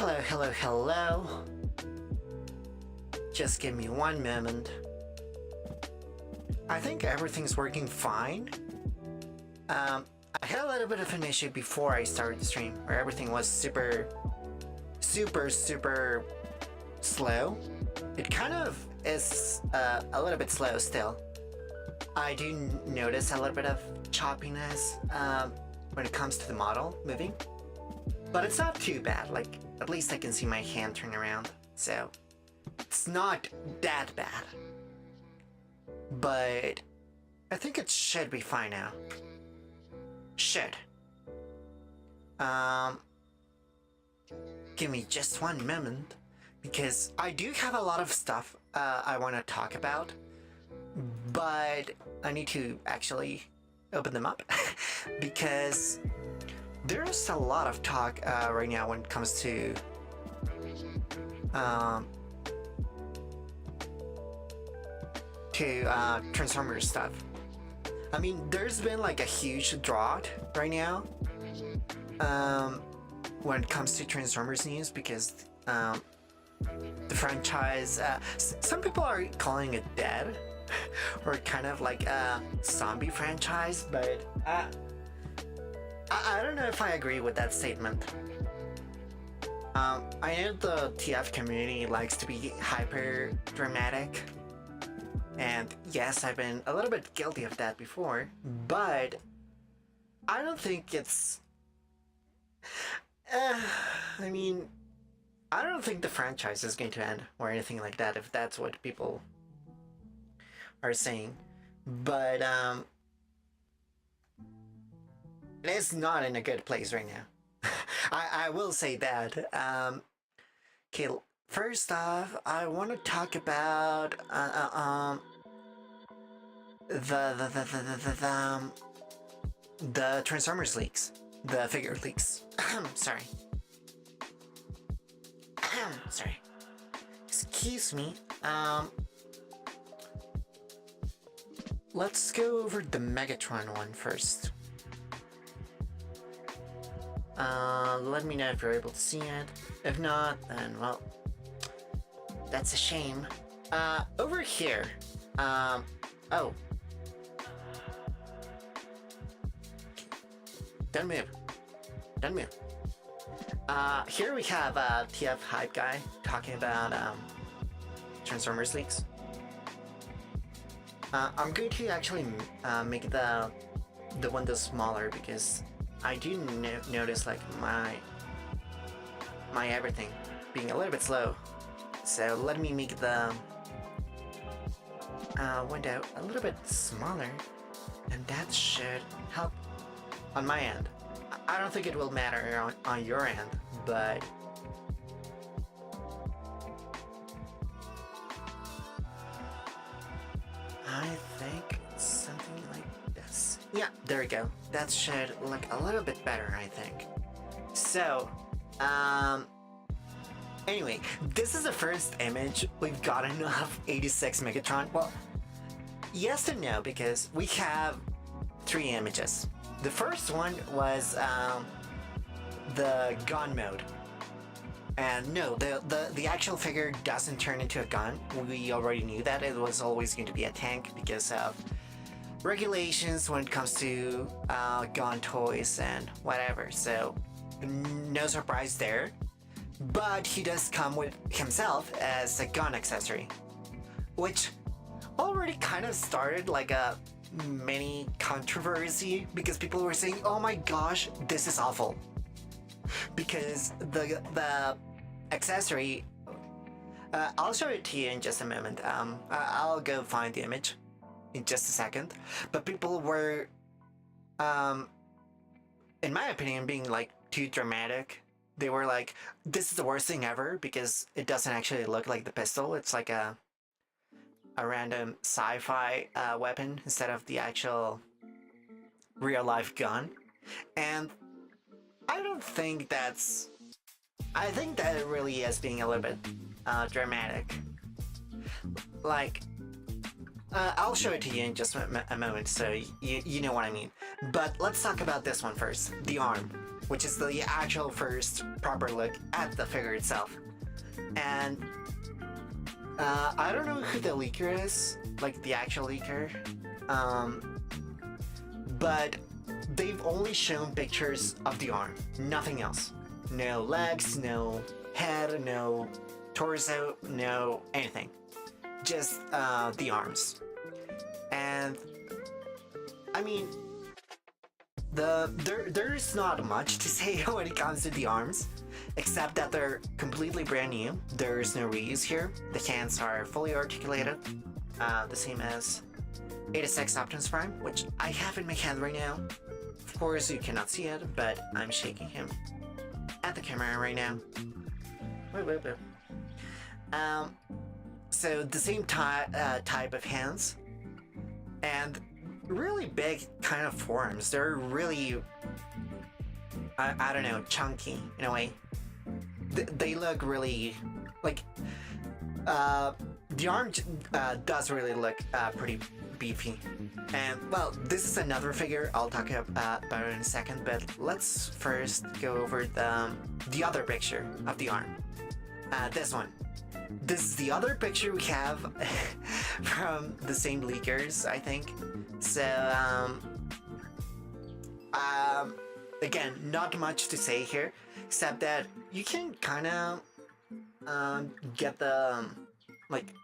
Hello, hello, hello. Just give me one moment. I think everything's working fine. I had a little bit of an issue before I started the stream where everything was super slow. It kind of is a little bit slow still. I do notice a little bit of choppiness when it comes to the model moving. But it's not too bad, like at least I can see my hand turn around, so it's not that bad. But I think it should be fine now. Should. Give me just one moment, because I do have a lot of stuff I want to talk about, but I need to actually open them up, because there's a lot of talk right now when it comes to Transformers stuff. I mean, there's been like a huge drought right now when it comes to Transformers news, because the franchise, some people are calling it dead or kind of like a zombie franchise, but I don't know if I agree with that statement. I know the TF community likes to be hyper dramatic, and yes, I've been a little bit guilty of that before, but I don't think it's... I mean, I don't think the franchise is going to end or anything like that, if that's what people are saying. But it is not in a good place right now. I will say that. Okay, first off, I want to talk about the Transformers leaks, the figure leaks. Sorry. Sorry. Excuse me. Let's go over the Megatron one first. Let me know if you're able to see it. If not, then, well, that's a shame. Over here, oh. Don't move. Don't move. Here we have, TF Hype Guy talking about, Transformers leaks. I'm going to actually, make the window smaller, because I do notice like my everything being a little bit slow. So let me make the window a little bit smaller, and that should help on my end. I don't think it will matter on your end, but I think it's something like this. Yeah, there we go. That should look a little bit better, I think. So, anyway, this is the first image we've gotten of 86 Megatron. Well, yes and no, because we have 3 images. The first one was the gun mode. And no, the actual figure doesn't turn into a gun. We already knew that it was always going to be a tank because of regulations when it comes to gun toys and whatever. So no surprise there. But he does come with himself as a gun accessory, which already kind of started like a mini controversy, because people were saying, oh my gosh, this is awful. Because the accessory, I'll show it to you in just a moment. I'll go find the image in just a second. But people were, in my opinion, being like too dramatic. They were like, this is the worst thing ever, because it doesn't actually look like the pistol. It's like a random sci-fi weapon instead of the actual real-life gun. And I don't think that's... I think that it really is being a little bit dramatic. Like, I'll show it to you in just a moment, so you know what I mean. But let's talk about this one first, the arm, which is the actual first proper look at the figure itself. And I don't know who the leaker is, like the actual leaker, but they've only shown pictures of the arm, nothing else. No legs, no head, no torso, no anything. Just the arms. And I mean, there's not much to say when it comes to the arms, except that they're completely brand new. There's no reuse here. The hands are fully articulated, the same as 86 Optimus Prime, which I have in my hand right now. Of course, you cannot see it, but I'm shaking him at the camera right now. So the same type of hands, and really big kind of forms. They're really, I don't know, chunky in a way. They look really like the arm does really look pretty beefy. And well, this is another figure I'll talk about in a second, but let's first go over the other picture of the arm. This one. This is the other picture we have from the same leakers, I think. So, again, not much to say here, except that you can kind of get the like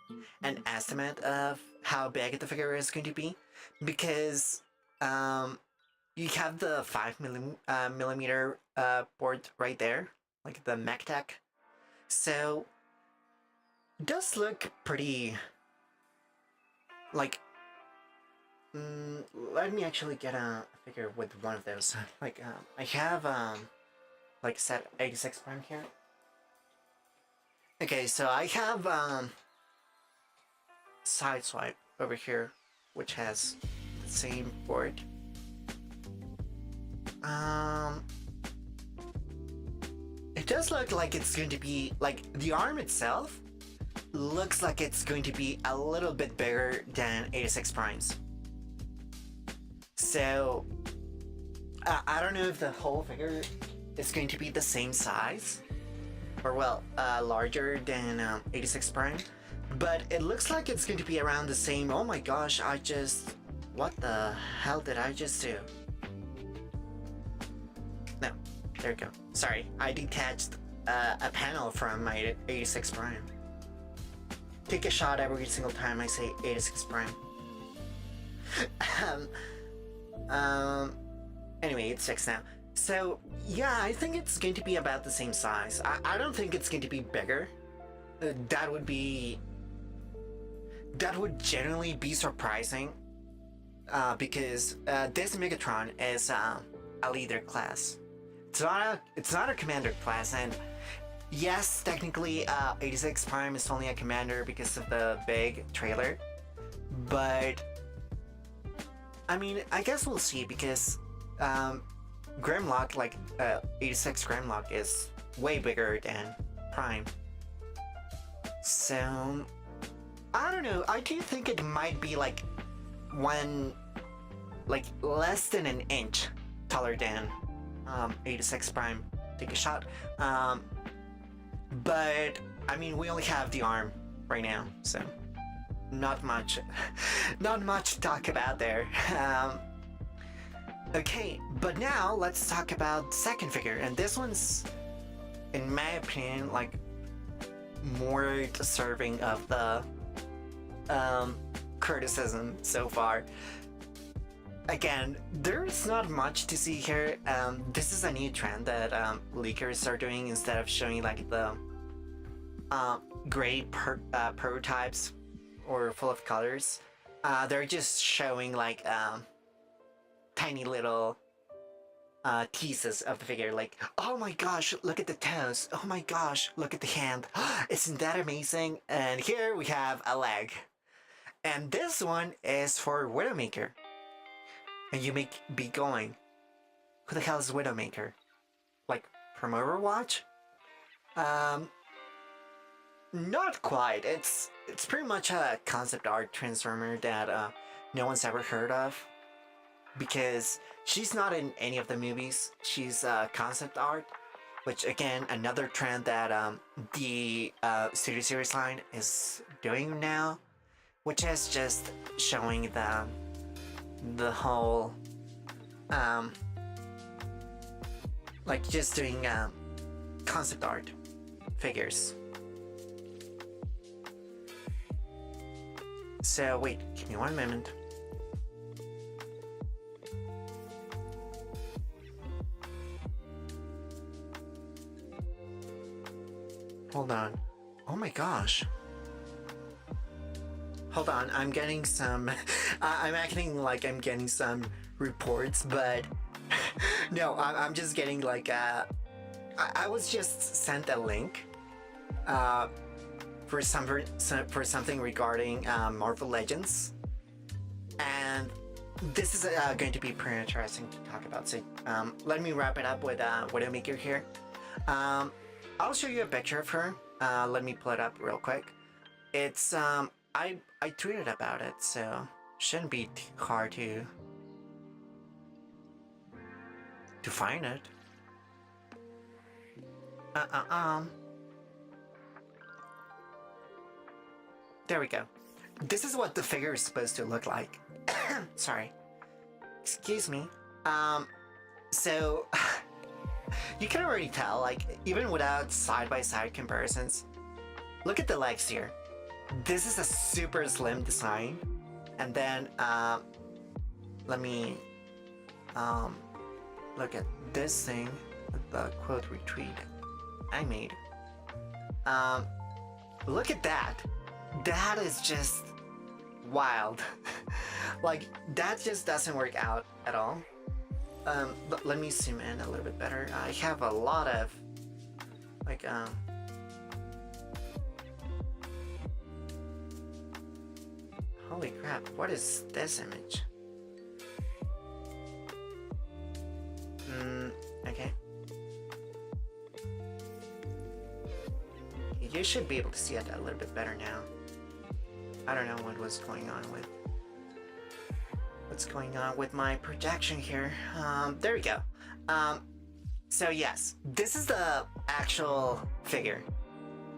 an estimate of how big the figure is going to be, because you have the 5mm board right there, like the MechTech. So it does look pretty like let me actually get a figure with one of those. Like I have like set 86 Prime here. Okay, so I have Sideswipe over here, which has the same board. It does look like it's going to be like the arm itself looks like it's going to be a little bit bigger than 86 Primes. So I don't know if the whole figure is going to be the same size, or well, larger than 86 Prime, but it looks like it's going to be around the same. Oh my gosh, what the hell did I just do? No, there we go. Sorry, I detached a panel from my 86 Prime. Take a shot every single time I say 86 Prime. Anyway, it's 6 now. So, yeah, I think it's going to be about the same size. I don't think it's going to be bigger. That would generally be surprising. Because this Megatron is a leader class. It's not a commander class, and yes, technically 86 Prime is only a commander because of the big trailer. But I mean, I guess we'll see, because Grimlock, like 86 Grimlock, is way bigger than Prime. So I don't know. I do think it might be like less than an inch taller than 86 Prime. Take a shot. But I mean, we only have the arm right now, so not much to talk about there. Okay, but now let's talk about the second figure, and this one's, in my opinion, like more deserving of the criticism so far. Again, there's not much to see here. This is a new trend that leakers are doing. Instead of showing like the gray prototypes or full of colors, they're just showing like tiny little teases of the figure, like, oh my gosh, look at the toes, oh my gosh, look at the hand, isn't that amazing? And here we have a leg, and this one is for Widowmaker. And you may be going, who the hell is Widowmaker? Like, from Overwatch? Not quite. It's pretty much a concept art transformer that no one's ever heard of. because she's not in any of the movies. She's concept art, which again another trend that the Studio Series line is doing now, which is just showing the whole like just doing concept art figures. So wait, give me one moment. Hold on. Oh my gosh. Hold on, I'm getting some. I'm acting like I'm getting some reports, but no, I'm just getting like. I was just sent a link for something regarding Marvel Legends, and this is going to be pretty interesting to talk about. So let me wrap it up with Widowmaker here. I'll show you a picture of her. Let me pull it up real quick. It's I tweeted about it, so shouldn't be too hard to find it. There we go. This is what the figure is supposed to look like. Sorry. Excuse me. So you can already tell, like, even without side-by-side comparisons, look at the legs here. This is a super slim design. And then, let me, look at this thing, the quote retweet I made. Look at that. That is just wild. Like, that just doesn't work out at all. But let me zoom in a little bit better. I have a lot of, like, holy crap, what is this image? Okay. You should be able to see it a little bit better now. I don't know what was going on with my projection here. There we go. So yes, this is the actual figure.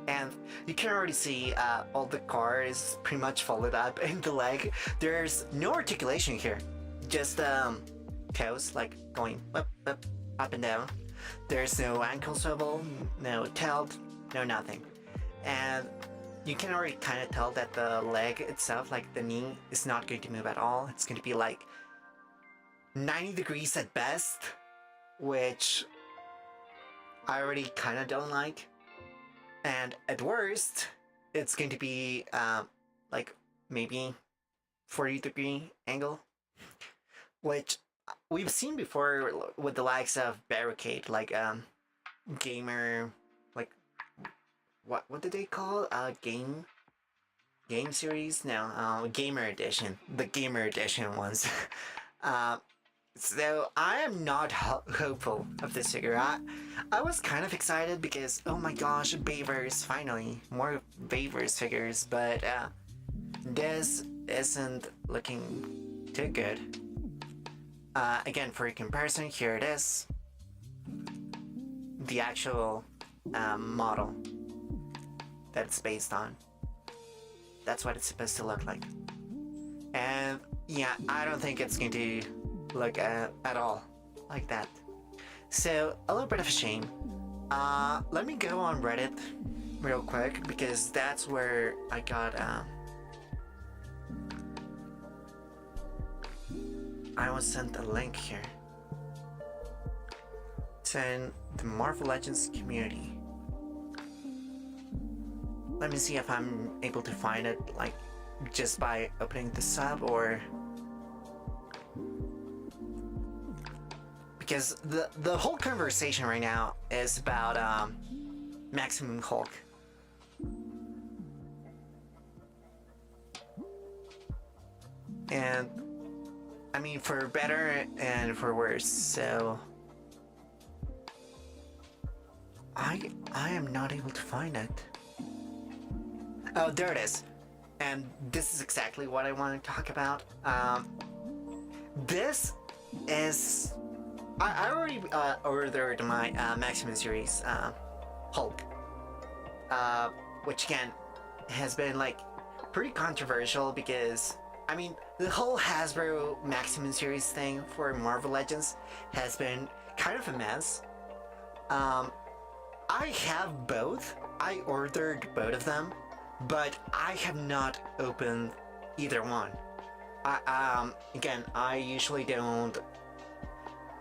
And you can already see all the car is pretty much folded up in the leg. There's no articulation here. Just toes like going up and down. There's no ankle swivel, no tilt, no nothing. And you can already kind of tell that the leg itself, like the knee, is not going to move at all. It's going to be like 90 degrees at best, which I already kind of don't like. And at worst, it's going to be like maybe 40-degree angle, which we've seen before with the likes of Barricade, like gamer, like what did they call game series? No, gamer edition, the gamer edition ones. So I am not hopeful of this figure. I was kind of excited because, oh my gosh, Bayverse, finally, more Bayverse figures, but this isn't looking too good. Again, for a comparison, here it is. The actual model that it's based on. That's what it's supposed to look like. And yeah, I don't think it's going to look at all like that. So a little bit of a shame. Let me go on Reddit real quick because that's where I got I was sent a link here to the Marvel Legends community. Let me see if I'm able to find it, like, just by opening the sub, or because the whole conversation right now is about Maximum Hulk. And I mean, for better and for worse, so I am not able to find it. Oh, there it is. And this is exactly what I want to talk about. This is I already ordered my Maximum Series Hulk, which again has been like pretty controversial because I mean the whole Hasbro Maximum Series thing for Marvel Legends has been kind of a mess. I have both. I ordered both of them, but I have not opened either one. Again, I usually don't.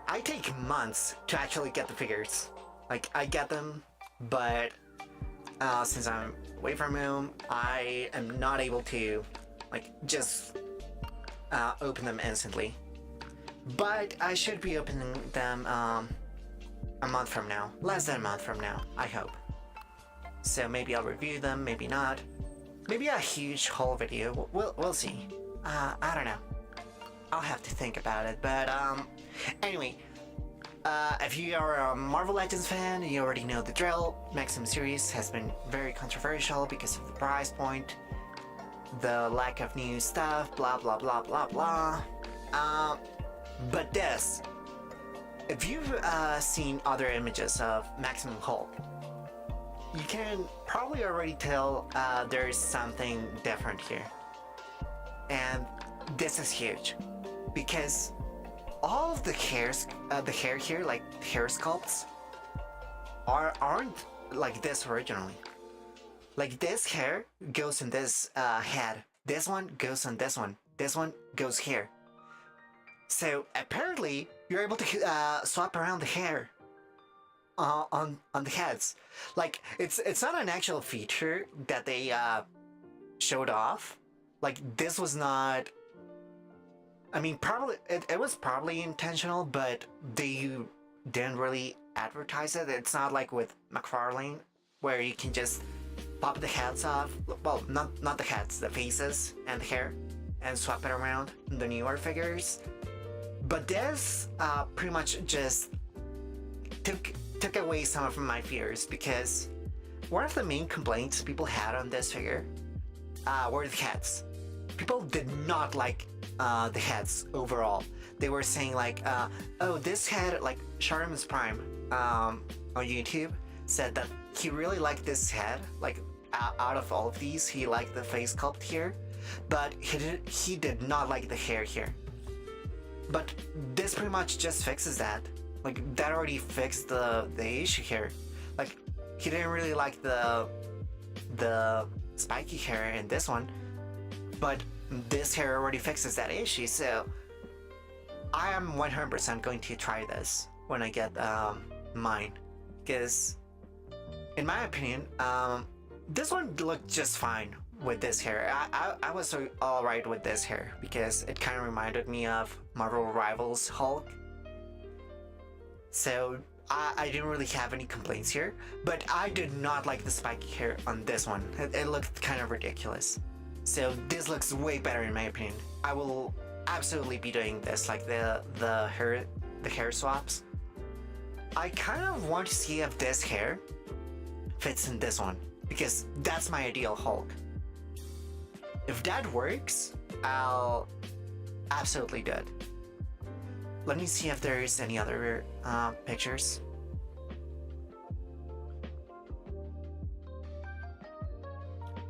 I take months to actually get the figures. Like, I get them, but since I'm away from home, I am not able to, like, just open them instantly. But I should be opening them a month from now. Less than a month from now, I hope. So maybe I'll review them, maybe not. Maybe a huge haul video. We'll see. I don't know. I'll have to think about it. But anyway, if you are a Marvel Legends fan, you already know the drill. Maximum Series has been very controversial because of the price point, the lack of new stuff, blah blah blah blah blah. But this, if you've seen other images of Maximum Hulk, you can probably already tell there's something different here. And this is huge because all of the hair here, like hair sculpts, aren't like this originally. Like this hair goes in this head. This one goes on this one. This one goes here. So apparently you're able to swap around the hair on the heads. Like it's not an actual feature that they showed off. Like this was not. I mean, probably it was probably intentional, but they didn't really advertise it. It's not like with McFarlane, where you can just pop the heads off. Well, not the heads, the faces and the hair, and swap it around in the newer figures. But this pretty much just took away some of my fears because one of the main complaints people had on this figure were the heads. People did not like the heads overall. They were saying like, oh, this head, like Shartimus Prime on YouTube said that he really liked this head. Like out of all of these, he liked the face sculpt here, but he did not like the hair here. But this pretty much just fixes that. Like that already fixed the issue here. Like he didn't really like the spiky hair in this one, but this hair already fixes that issue. So I am 100% going to try this when I get mine, because in my opinion, this one looked just fine with this hair. I was alright with this hair because it kind of reminded me of Marvel Rivals Hulk. So I didn't really have any complaints here, but I did not like the spiky hair on this one. It looked kind of ridiculous. So this looks way better in my opinion. I will absolutely be doing this, like the hair swaps. I kind of want to see if this hair fits in this one, because that's my ideal Hulk. If that works, I'll absolutely do it. Let me see if there's any other pictures.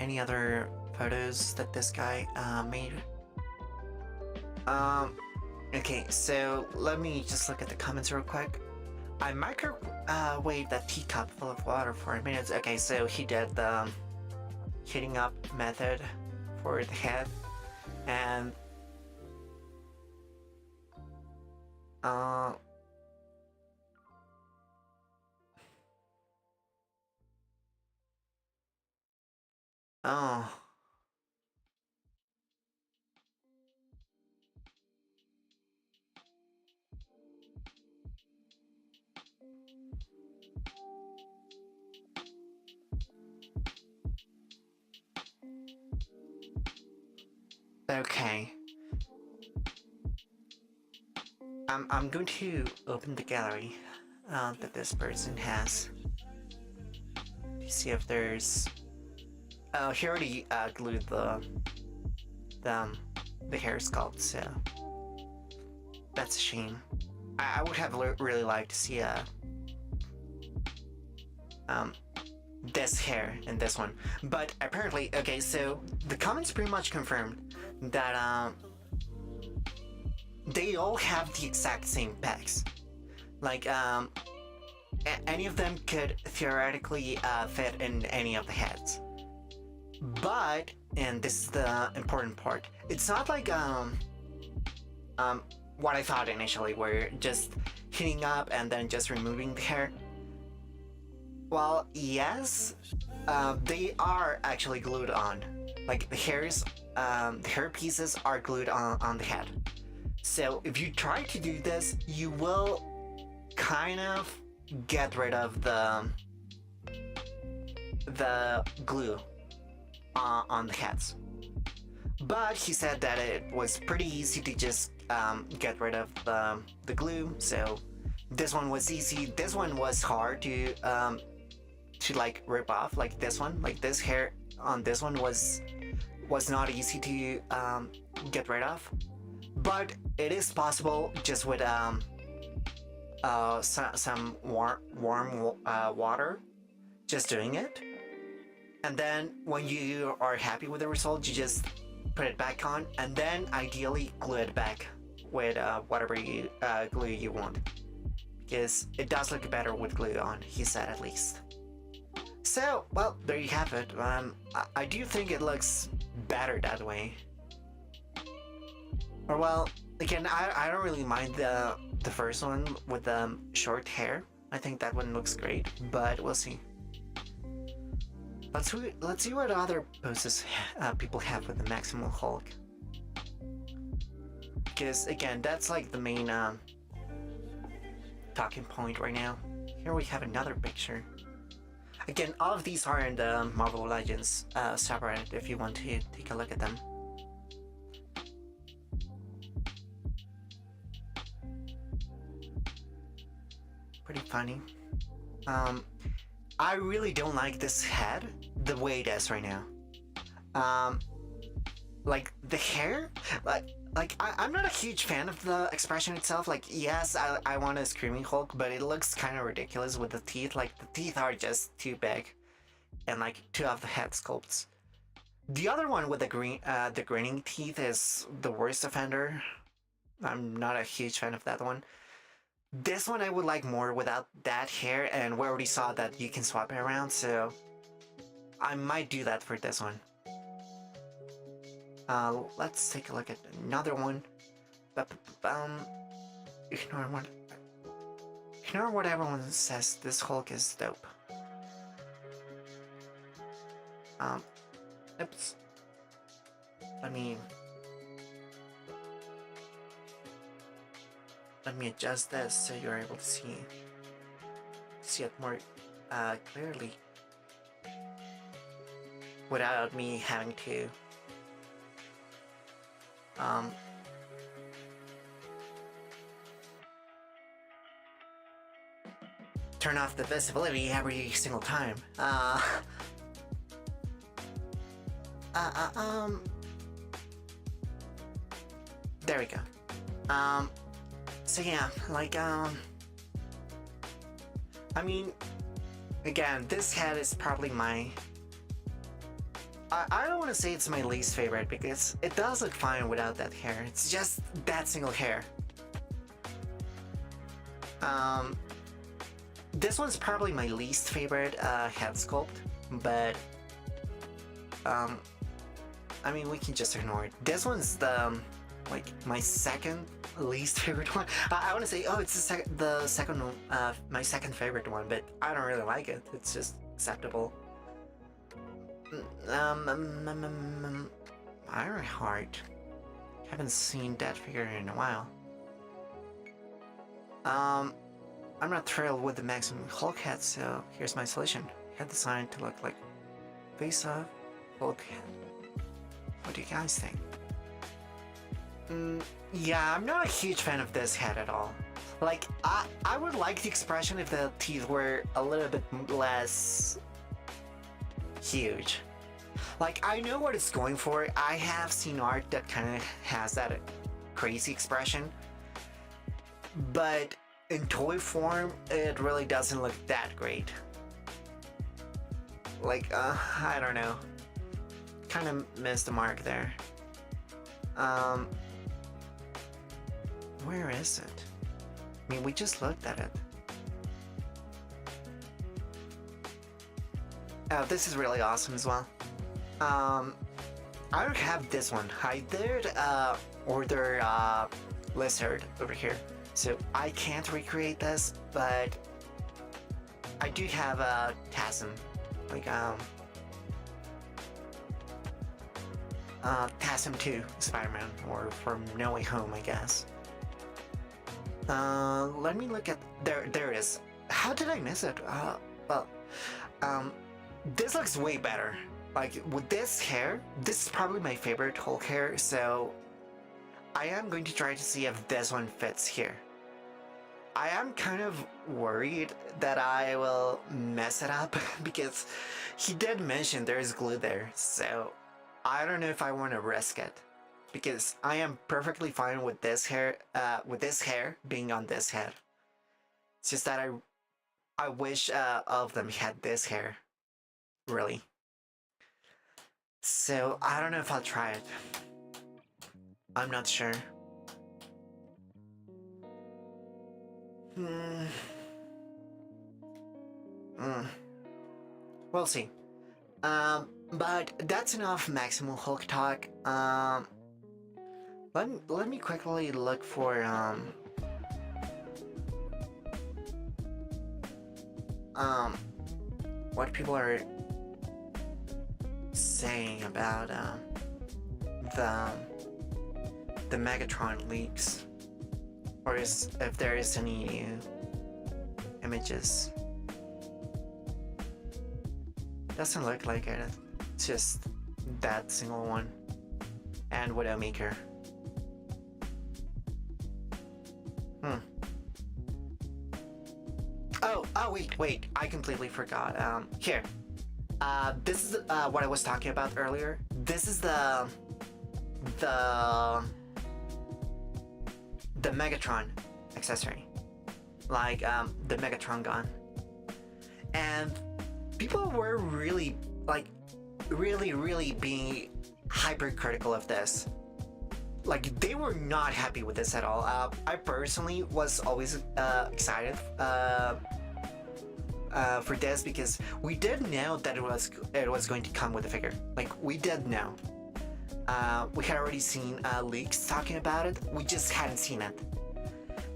Any other photos that this guy made? Okay, so let me just look at the comments real quick. I microwaved that teacup full of water for a minute. Okay, so he did the heating up method for the head, and oh, okay. I'm going to open the gallery that this person has to see if there's. Oh, he already glued the hair sculpt, so That's a shame. I would have really liked to see um, this hair in this one. But apparently, okay, so the comments pretty much confirmed that they all have the exact same pecs. Like, any of them could theoretically fit in any of the heads. But, and this is the important part, it's not like what I thought initially, where just heating up and then just removing the hair. Well, yes, they are actually glued on. Like the hair pieces are glued on the head. So if you try to do this, you will kind of get rid of the glue on the heads. But he said that it was pretty easy to just get rid of the glue. So this one was easy. This one was hard to like rip off. Like this one, like this hair on this one was not easy to get rid of. But it is possible just with some warm water, just doing it. And then when you are happy with the result, you just put it back on, and then ideally glue it back with whatever glue you want, because it does look better with glue on, he said, at least. So, well, there you have it. I do think it looks better that way. Or well, again, I don't really mind the first one with the short hair. I think that one looks great, but we'll see. Let's see what other poses people have with the Maximal Hulk. Because again, that's like the main talking point right now. Here we have another picture. Again, all of these are in the Marvel Legends subreddit if you want to take a look at them. Pretty funny. I really don't like this head the way it is right now. Like the hair, I'm not a huge fan of the expression itself. Like, yes, I want a Screaming Hulk, but it looks kind of ridiculous with the teeth. Like the teeth are just too big, and like two of the head sculpts. The other one with the grinning teeth is the worst offender. I'm not a huge fan of that one. This one I would like more without that hair, and we already saw that you can swap it around, so I might do that for this one. Let's take a look at another one. Ignore what everyone says. This Hulk is dope. Oops. Let me adjust this so you're able to see it more clearly without me having to turn off the visibility every single time. There we go. So yeah, like, I mean, again, this head is probably my... I don't want to say it's my least favorite, because it does look fine without that hair. It's just that single hair. This one's probably my least favorite head sculpt, but I mean, we can just ignore it. This one's like my second least favorite one. I want to say, oh, it's the second my second favorite one, but I don't really like it. It's just acceptable. Ironheart. Haven't seen that figure in a while. I'm not thrilled with the Maximum Hulk head, so here's my solution. Head designed to look like face-off Hulk head. What do you guys think? Yeah, I'm not a huge fan of this head at all. Like, I would like the expression if the teeth were a little bit less huge. Like, I know what it's going for. I have seen art that kind of has that crazy expression. but in toy form, it really doesn't look that great. Like, I don't know. Kind of missed the mark there. Where is it? I mean, we just looked at it. Oh, this is really awesome as well. I don't have this one. I did order Lizard over here, so I can't recreate this, but I do have a TASM, like TASM 2 Spider-Man, or from No Way Home, I guess. Let me look at there. There it is. How did I miss it? Well, this looks way better. Like, with this hair, this is probably my favorite Hulk hair, so I am going to try to see if this one fits here. I am kind of worried that I will mess it up because he did mention there is glue there, so I don't know if I want to risk it. Because I am perfectly fine with this hair being on this head. It's just that I wish all of them had this hair, really. So I don't know if I'll try it. I'm not sure. We'll see. But that's enough Maximum Hulk talk. Let me quickly look for what people are saying about the Megatron leaks, or if there is any new images. Doesn't look like it. It's just that single one and Widowmaker. Oh, wait, I completely forgot. Here. This is what I was talking about earlier. This is the Megatron accessory. Like, the Megatron gun. And people were really, like, really being hypercritical of this. Like, they were not happy with this at all. I personally was always excited for this because we did know that it was going to come with a figure. Like, we did know. We had already seen leaks talking about it. We just hadn't seen it,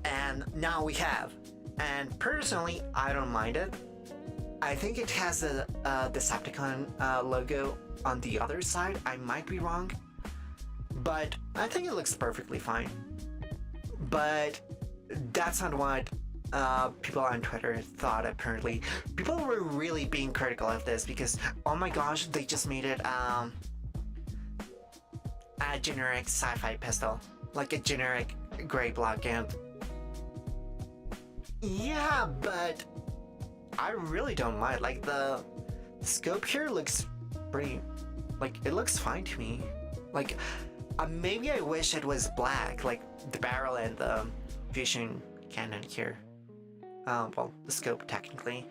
and now we have. And personally, I don't mind it. I think it has a Decepticon logo on the other side. I might be wrong, but I think it looks perfectly fine. But that's not what people on Twitter thought. Apparently, people were really being critical of this because, oh my gosh, they just made it a generic sci-fi pistol, like a generic gray block, and yeah, but I really don't mind. Like, the scope here looks pretty, like, it looks fine to me. Like, maybe I wish it was black, like the barrel and the vision cannon here. Well, the scope technically.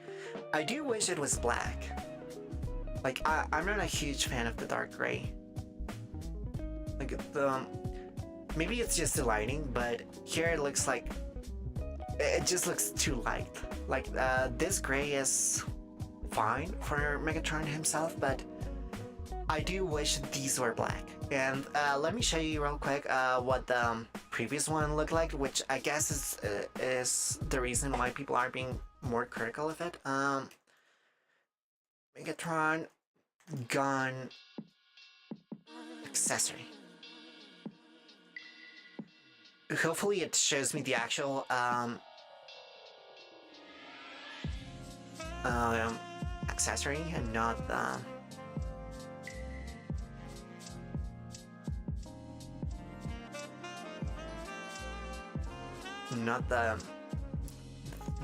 I do wish it was black. Like, I'm not a huge fan of the dark gray. Like, maybe it's just the lighting, but here it looks like it just looks too light. Like, this gray is fine for Megatron himself, but I do wish these were black. And let me show you real quick what the previous one looked like, which I guess is the reason why people are being more critical of it. Megatron gun accessory. Hopefully it shows me the actual accessory and not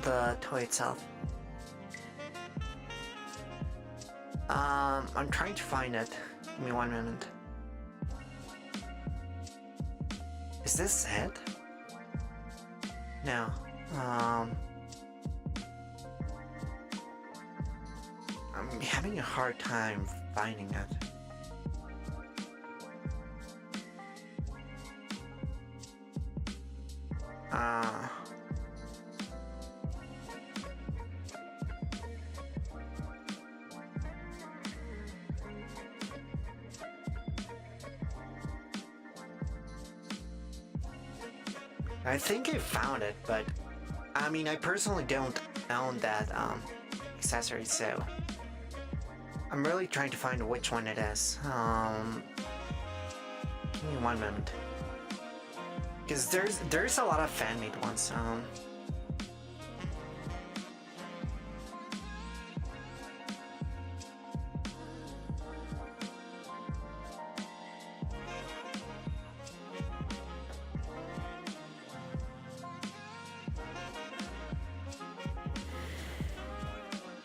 the toy itself. I'm trying to find it. Give me 1 minute. Is this it? No. Um, I'm having a hard time finding it. Uh, I think I found it, but I mean, I personally don't own that accessory, so I'm really trying to find which one it is. Give me one moment, because there's a lot of fan-made ones.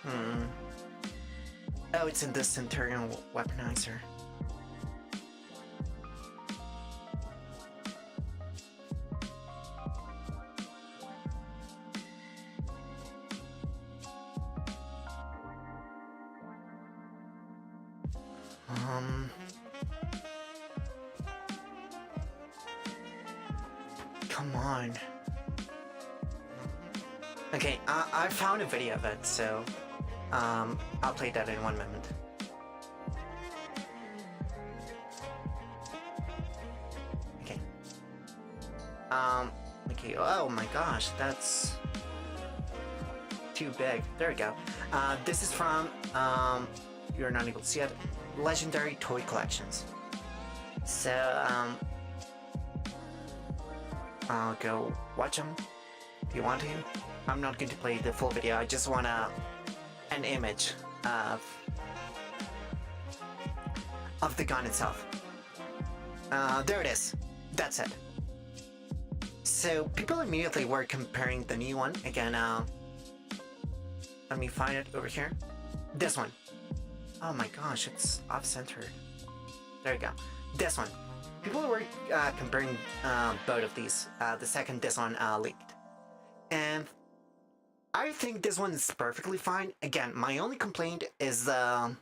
Hmm. Oh, it's in the Centurion Weaponizer. Um. Come on. Okay, I found a video of it, so I'll play that in one moment. Okay. Okay. Oh my gosh, that's too big. There we go. This is from you're not able to see it. Legendary Toy Collections. So I'll go watch them if you want to. I'm not going to play the full video. I just want an image of the gun itself. There it is. That's it. So people immediately were comparing the new one again. Let me find it over here. This one. Oh my gosh, it's off-centered. There you go. This one. People were comparing both of these. The second this one leaked. And I think this one is perfectly fine. Again, my only complaint is the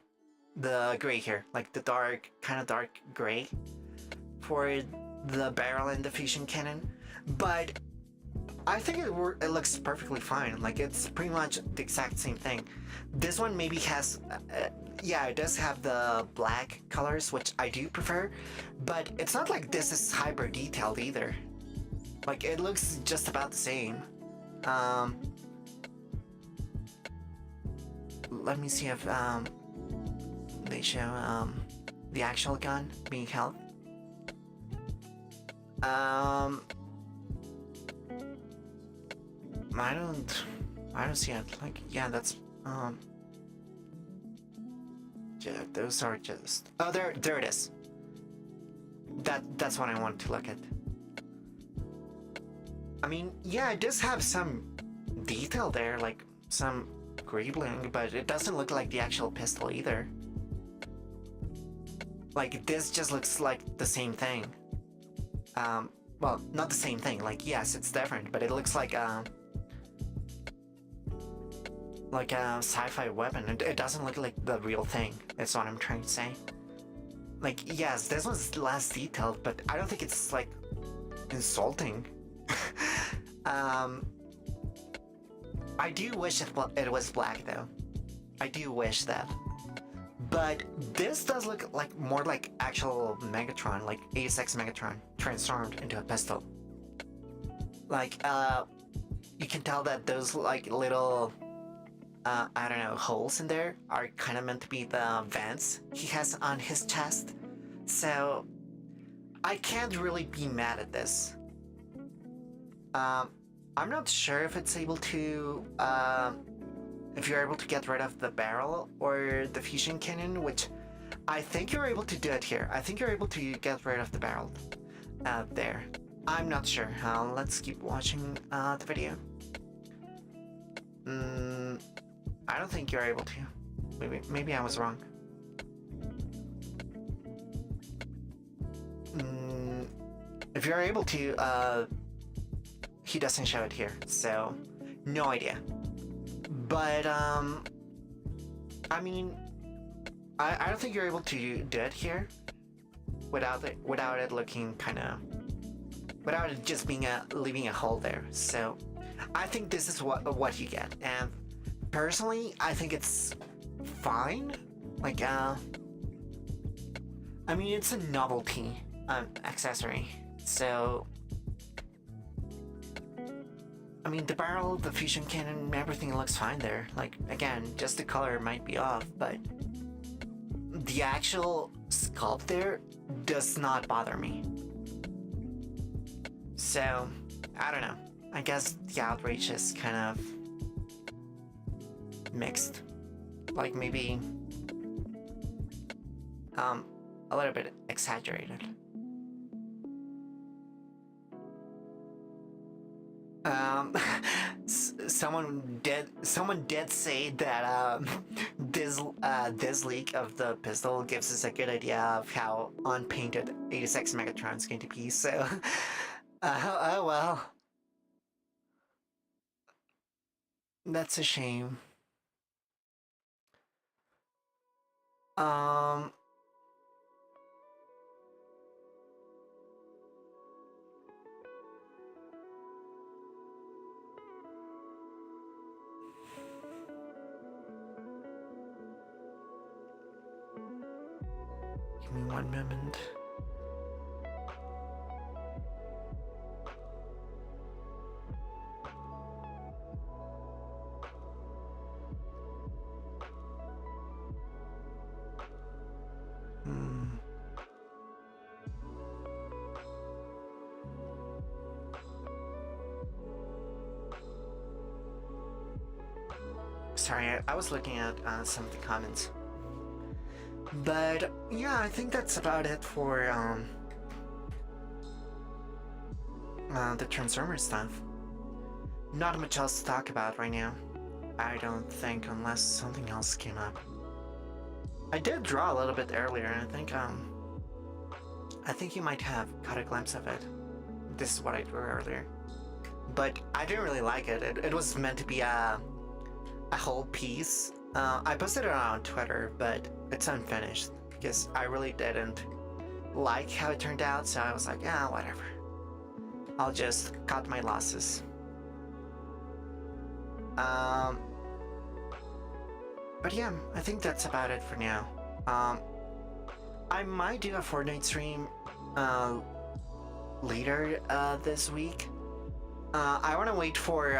gray here. Like the dark, kind of dark gray for the barrel and the fusion cannon. But I think it looks perfectly fine. Like it's pretty much the exact same thing. This one maybe has, yeah, it does have the black colors, which I do prefer, but it's not like this is hyper detailed either. Like it looks just about the same. Let me see if they show the actual gun being held. I don't see it. Like, yeah, that's yeah, those are just, oh, there it is. That's what I want to look at. I mean, yeah, it does have some detail there, like some greebling, but it doesn't look like the actual pistol either. Like this just looks like the same thing. Well, not the same thing. Like, yes, it's different, but it looks like a sci-fi weapon. It doesn't look like the real thing. That's what I'm trying to say. Like, yes, this one's less detailed, but I don't think it's like insulting. I do wish it was black though. I do wish that. But this does look like more like actual Megatron, like 86 Megatron transformed into a pistol. Like, you can tell that those like little, I don't know, holes in there are kind of meant to be the vents he has on his chest. So, I can't really be mad at this. I'm not sure if it's able to, if you're able to get rid of the barrel or the fusion cannon, which I think you're able to do it here. I think you're able to get rid of the barrel there. I'm not sure. Let's keep watching the video. I don't think you're able to. Maybe I was wrong. If you're able to he doesn't show it here, so no idea. But I mean, I don't think you're able to do it here without it looking kind of without it just being leaving a hole there. So I think this is what you get, and personally, I think it's fine. Like I mean, it's a novelty accessory, so I mean, the barrel, the fusion cannon, everything looks fine there. Like, again, just the color might be off, but the actual sculpt there does not bother me. So, I don't know. I guess the outrage is kind of mixed. Like, maybe a little bit exaggerated. Um, someone did say that this leak of the pistol gives us a good idea of how unpainted 86 Megatron is going to be. So, oh well, that's a shame. Um, give me one moment. Hmm. Sorry, I was looking at some of the comments. But yeah, I think that's about it for the Transformer stuff. Not much else to talk about right now. I don't think, unless something else came up. I did draw a little bit earlier, and I think you might have caught a glimpse of it. This is what I drew earlier, but I didn't really like it. It was meant to be a whole piece. I posted it on Twitter, but it's unfinished because I really didn't like how it turned out. So I was like, yeah, whatever. I'll just cut my losses. But yeah, I think that's about it for now. I might do a Fortnite stream later this week. I want to wait for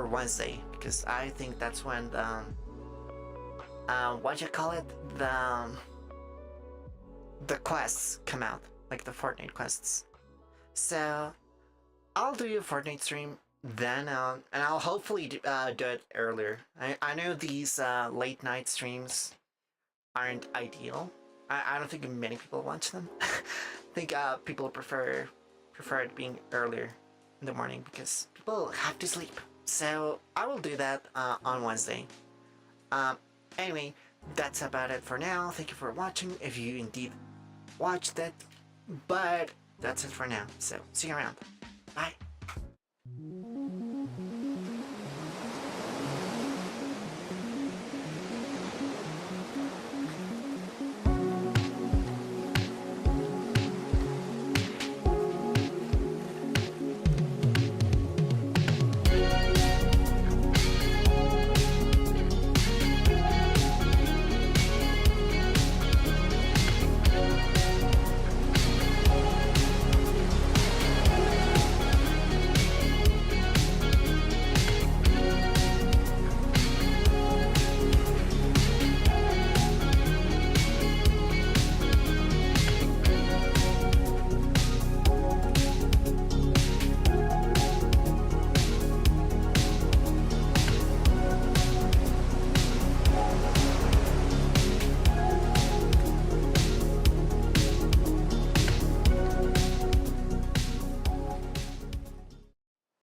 Wednesday because I think that's when the what you call it, the quests come out, like the Fortnite quests. So I'll do a Fortnite stream then, and I'll hopefully do it earlier. I know these late night streams aren't ideal. I don't think many people watch them. I think people prefer it being earlier in the morning because people have to sleep. So I will do that on Wednesday. Anyway, that's about it for now. Thank you for watching, if you indeed watched it. But that's it for now. So see you around. Bye.